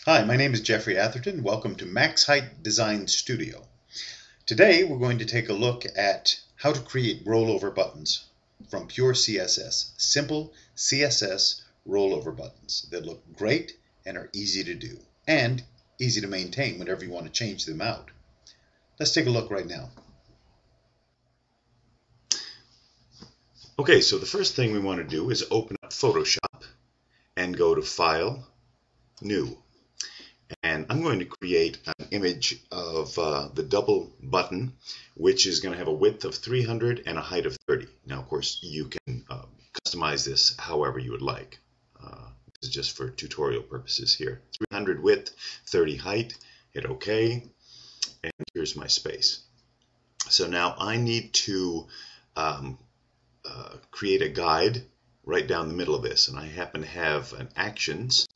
Hi, my name is Jeffrey Atherton. Welcome to Max Height Design Studio. Today we're going to take a look at how to create rollover buttons from pure CSS. Simple CSS rollover buttons that look great and are easy to do and easy to maintain whenever you want to change them out. Let's take a look right now. Okay, so the first thing we want to do is open up Photoshop and go to File, New. And I'm going to create an image of the double button, which is going to have a width of 300 and a height of 30. Now, of course, you can customize this however you would like. This is just for tutorial purposes here. 300 width, 30 height, hit OK, and here's my space. So now I need to create a guide right down the middle of this, and I happen to have an actions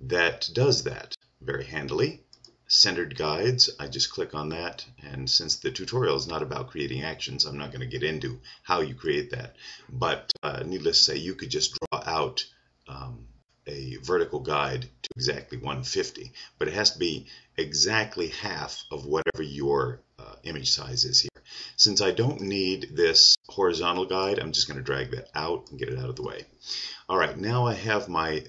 that does that very handily. Centered guides, I just click on that, and since the tutorial is not about creating actions, I'm not going to get into how you create that, but needless to say, you could just draw out a vertical guide to exactly 150, but it has to be exactly half of whatever your image size is here. Since I don't need this horizontal guide, I'm just going to drag that out and get it out of the way. Alright, now I have my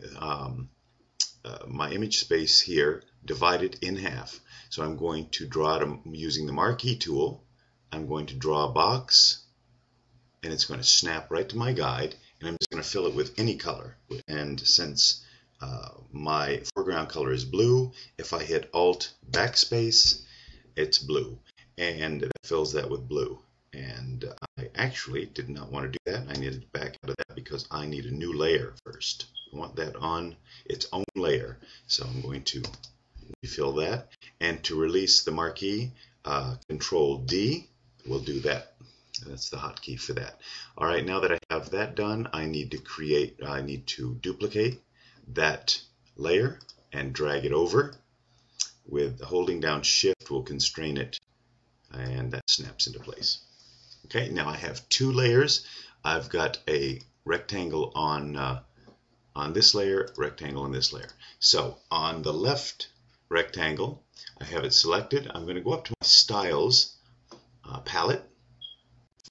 my image space here divided in half. So I'm going to draw it using the marquee tool. I'm going to draw a box, and it's going to snap right to my guide, and I'm just going to fill it with any color. And since my foreground color is blue, if I hit Alt Backspace, it's blue, and it fills that with blue. And I actually did not want to do that. I needed to back out of that because I need a new layer first. I want that on its own layer. So I'm going to refill that. And to release the marquee, Control D will do that. That's the hotkey for that. All right, now that I have that done, I need to duplicate that layer and drag it over. With holding down Shift will constrain it, and that snaps into place. Okay, now I have two layers. I've got a rectangle on this layer, rectangle on this layer. So on the left rectangle, I have it selected. I'm going to go up to my Styles palette,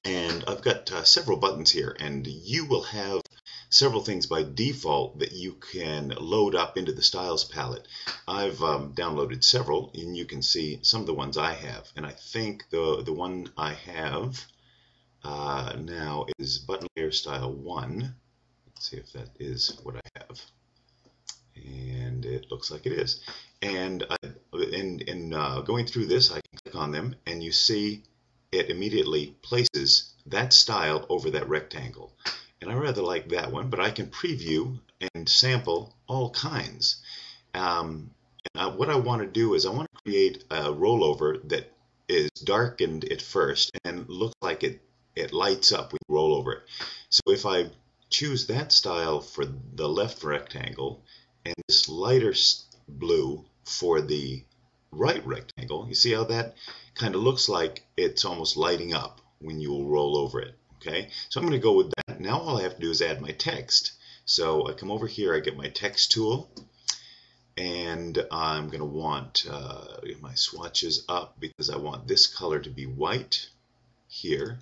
and I've got several buttons here, and you will have several things by default that you can load up into the Styles palette. I've downloaded several, and you can see some of the ones I have. And I think the one I have now is Button Layer Style 1. Let's see if that is what I have. And it looks like it is. And in going through this, I can click on them, and you see it immediately places that style over that rectangle. And I rather like that one, but I can preview and sample all kinds. What I want to do is I want to create a rollover that is darkened at first and looks like it lights up when you roll over it. So if I choose that style for the left rectangle and this lighter blue for the right rectangle, you see how that kind of looks like it's almost lighting up when you will roll over it. Okay, so I'm going to go with that. Now all I have to do is add my text. So I come over here, I get my text tool, and I'm going to want my swatches up because I want this color to be white here.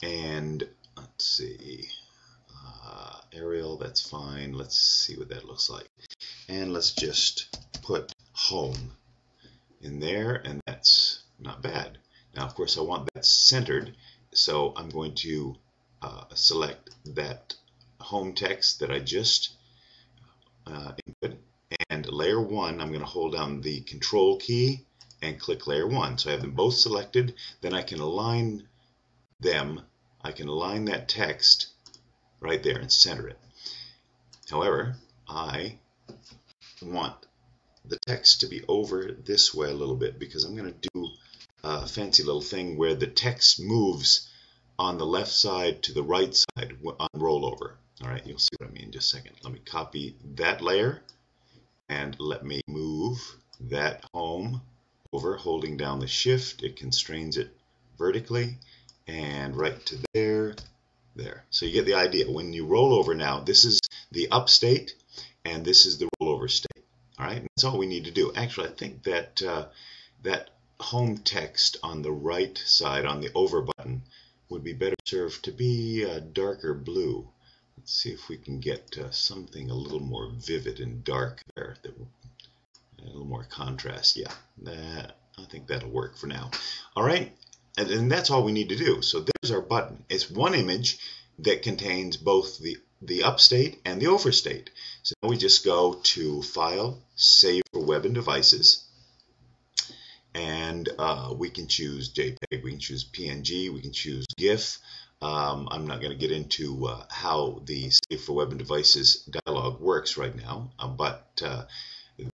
And let's see, Arial, that's fine. Let's see what that looks like. And let's just put home in there, and that's not bad. Now, of course, I want that centered. So I'm going to select that home text that I just input, and layer 1, I'm going to hold down the control key and click layer 1. So I have them both selected. Then I can align them. I can align that text right there and center it. However, I want the text to be over this way a little bit because I'm going to do a fancy little thing where the text moves on the left side to the right side on rollover. All right, you'll see what I mean in just a second. Let me copy that layer and let me move that home over, holding down the Shift. It constrains it vertically and right to there. So you get the idea. When you roll over now, this is the up state and this is the rollover state. All right, that's all we need to do. Actually, I think that that home text on the right side, on the over button, would be better served to be darker blue. Let's see if we can get something a little more vivid and dark there, a little more contrast. Yeah, I think that'll work for now. All right, and that's all we need to do. So there's our button. It's one image that contains both the upstate and the overstate. So now we just go to File, Save for Web and Devices, and we can choose JPEG, we can choose PNG, we can choose GIF. I'm not going to get into how the Save for Web and Devices dialog works right now, but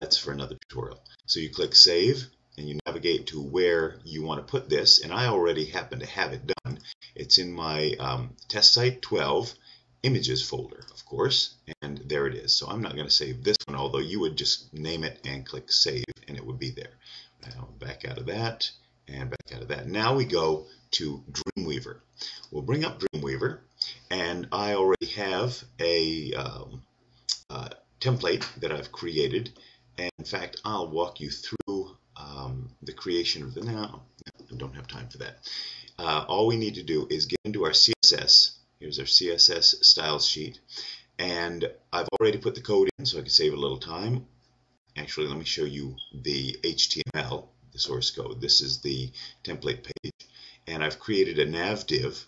that's for another tutorial. So you click Save, and you navigate to where you want to put this, and I already happen to have it done. It's in my Test Site 12 Images folder, of course, and there it is. So I'm not going to save this one, although you would just name it and click Save, and it would be there. Now back out of that, and back out of that. Now we go to Dreamweaver. We'll bring up Dreamweaver, and I already have a template that I've created, and in fact I'll walk you through the creation of the now. I don't have time for that. All we need to do is get into our CSS. Here's our CSS styles sheet, and I've already put the code in so I can save a little time. Actually, let me show you the HTML, the source code. This is the template page, and I've created a nav div,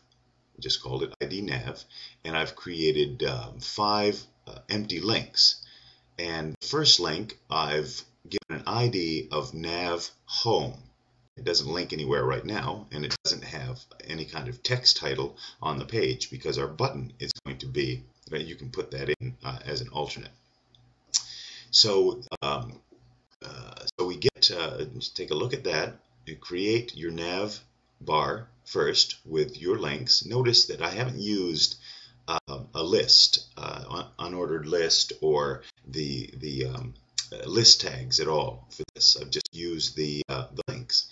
just called it ID nav, and I've created 5 empty links. And the first link, I've given an ID of nav home. It doesn't link anywhere right now, and it doesn't have any kind of text title on the page because our button is going to be, you can put that in as an alternate. So, so we get, just take a look at that. You create your nav bar first with your links. Notice that I haven't used a list, unordered list, or the list tags at all for this. I've just used the links.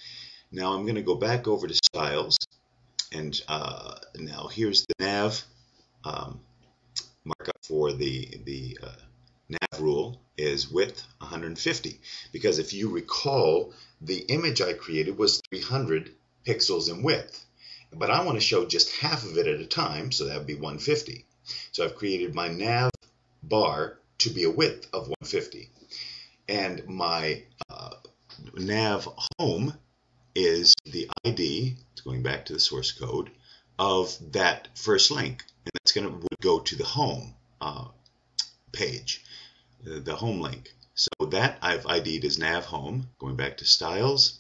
Now I'm going to go back over to Styles, and now here's the nav markup for the nav rule is width 150, because if you recall, the image I created was 300 pixels in width, but I want to show just half of it at a time, so that would be 150. So I've created my nav bar to be a width of 150, and my nav home is the ID, it's going back to the source code, of that first link, and that's going to go to the home page, the home link. So that I've ID'd as nav home. Going back to styles,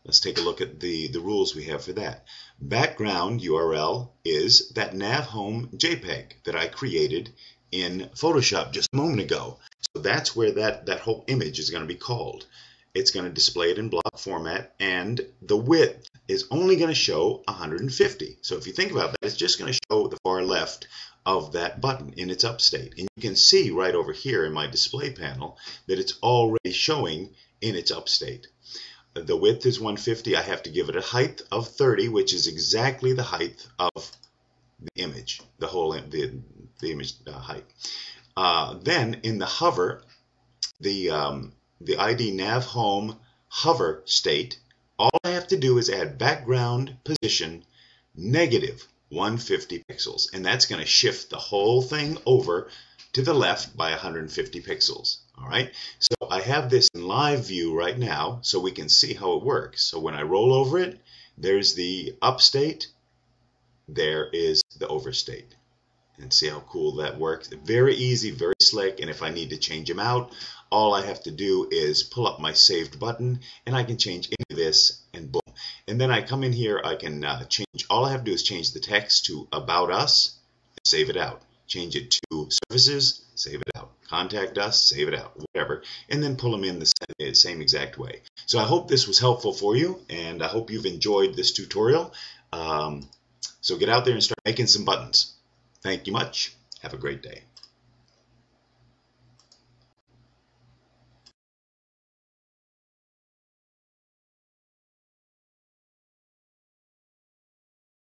let's take a look at the rules we have for that. Background URL is that nav home JPEG that I created in Photoshop just a moment ago. So that's where that whole image is going to be called. It's going to display it in block format, and the width is only going to show 150. So if you think about that, it's just going to show the far left of that button in its upstate. And you can see right over here in my display panel that it's already showing in its upstate. The width is 150. I have to give it a height of 30, which is exactly the height of the image, the image height. Then in the hover, the ID nav home hover state, all I have to do is add background position negative 150 pixels, and that's going to shift the whole thing over to the left by 150 pixels. All right, so I have this in live view right now so we can see how it works. So when I roll over it, there's the upstate, there is the overstate. And see how cool that works. Very easy, very slick, and if I need to change them out, all I have to do is pull up my saved button, and I can change into this, and boom. And then I come in here, I can change, all I have to do is change the text to About Us, save it out. Change it to Services, save it out. Contact Us, save it out, whatever, and then pull them in the same exact way. So I hope this was helpful for you, and I hope you've enjoyed this tutorial. So get out there and start making some buttons. Thank you much. Have a great day.